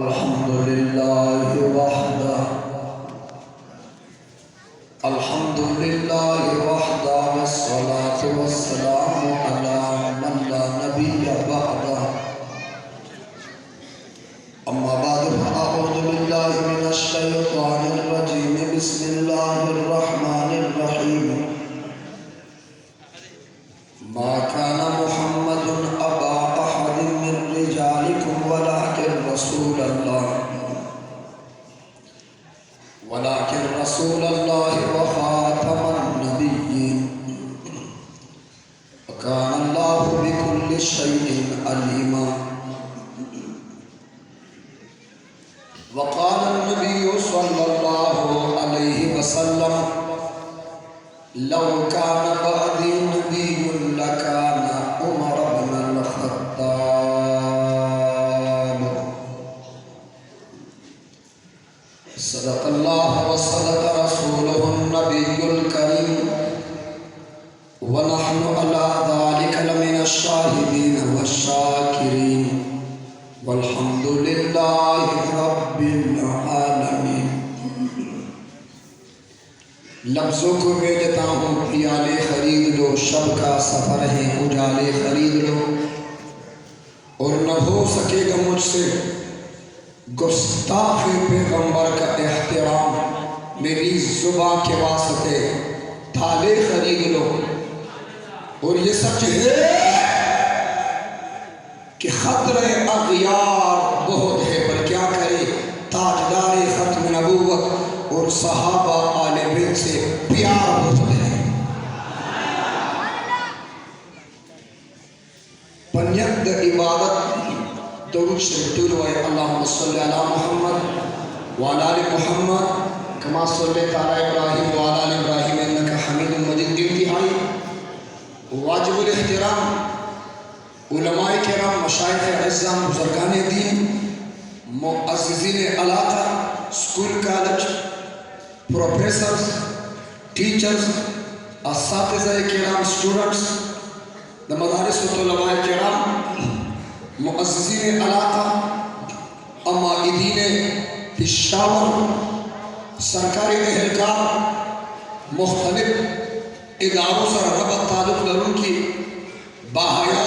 الحمد لله وحده الحمد لله وحده والصلاة والسلام على من لا نبي بعده أما بعد فأعوذ بالله من الشيطان الرجيم بسم الله الرحمن الرحيم ما كان محمد أبا أحد من رجالكم ولكن رسول الله وخاتم النبيين وكان الله بكل شيء عليما وقال النبي صلى الله عليه وسلم لو كان بعدي نبي لكان عمر بن الخطاب صدق الله وصدق رسوله النبي الكريم ونحن على ذلك لمن الشاهدين والشاكرين والحمد لله رب العالمين. لفظوں کو میں دیتا ہوں پیالے خرید لو، شب کا سفر ہے اجالے خرید لو، اور نہ ہو سکے گا مجھ سے گستاخ پیغمبر کا احترام، میری زبان کے واسطے تھالے خرید لو. اور یہ سچ ہے کہ خطرہ اغیار بہت ہے، پر کیا کرے تاجدار ختم نبوت اور صحابہ آل بیت سے پیار بہت ہے. پنیت عبادت درود شریف تلوائے اللہم صلی علی محمد وعلی آل محمد کما صلیت علی ابراہیم وعلی آل ابراہیم انکا حمید مجید. انتہائی واجب الاحترام علماء کرام، مشائخ اعظام، بزرگان دین، معززین علاقہ، اسکول کالج، پروفیسرز، ٹیچرز، اساتذہ کرام، اسٹوڈنٹس، مدارس و طلباء کرام، معززین علاقہ، عمائدین پشاور، سرکاری اہلکار، مختلف اداروں سے ربط تعلق لرون کی باحیا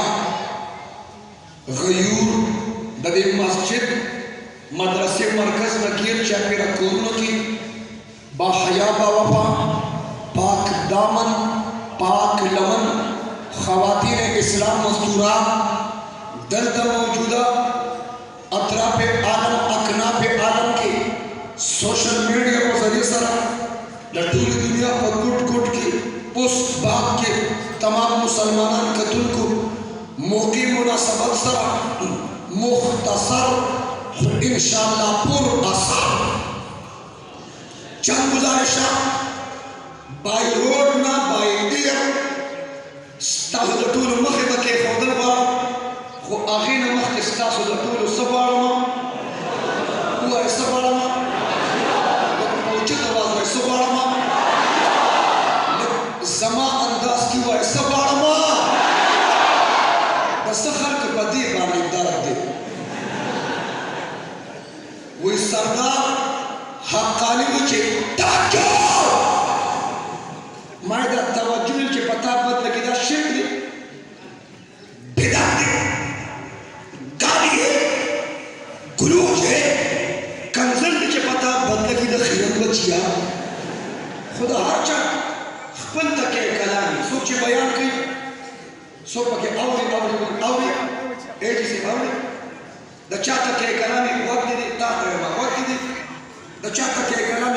غیور ددی مسجد مدرسے مرکز نکیر چاپی رکورنو کی باحیا باوفا پاک دامن پاک لمن خواتین اسلام مزدورات دلتا موجودہ اطراف عالم اکناف عالم کے سوشل میڈیا کو ذریعے سرا لٹولی دنیا پر گٹ گٹ کی اس بات کے تمام مسلمانان قتل کو موقع مناسبت سرا مختصر انشاءاللہ پر اثر چند گزارشہ بائی روڈ نہ بائی ایئر ستاسو د ټولو مخې ته کېښودل غواړم، خو هغې نه مخکې ستاسو د ټولو څه غواړم؟ ووایئ څه غواړم؟ اوچته آواز وایئ څه غواړم؟ لږ زما انداز کې ووایئ څه غواړم؟ د څه خلکو په دې باندې درد دی. وایي سردار حقاني و چې توجه ما دا توجه چې په تا بد لګي دا شرک دی، بدعت دی، گالی ہے، گلوچ ہے، کنزل دی چې په تا بد لګي دا خیرت بچیا. خدا هر چا خپل تکې کلامي څوک چې بیان کوي څوک پکې اوري ایجي سي اوري د چا تکې کلامي وخت دی تا ته وخت دی د چا تکې کلامي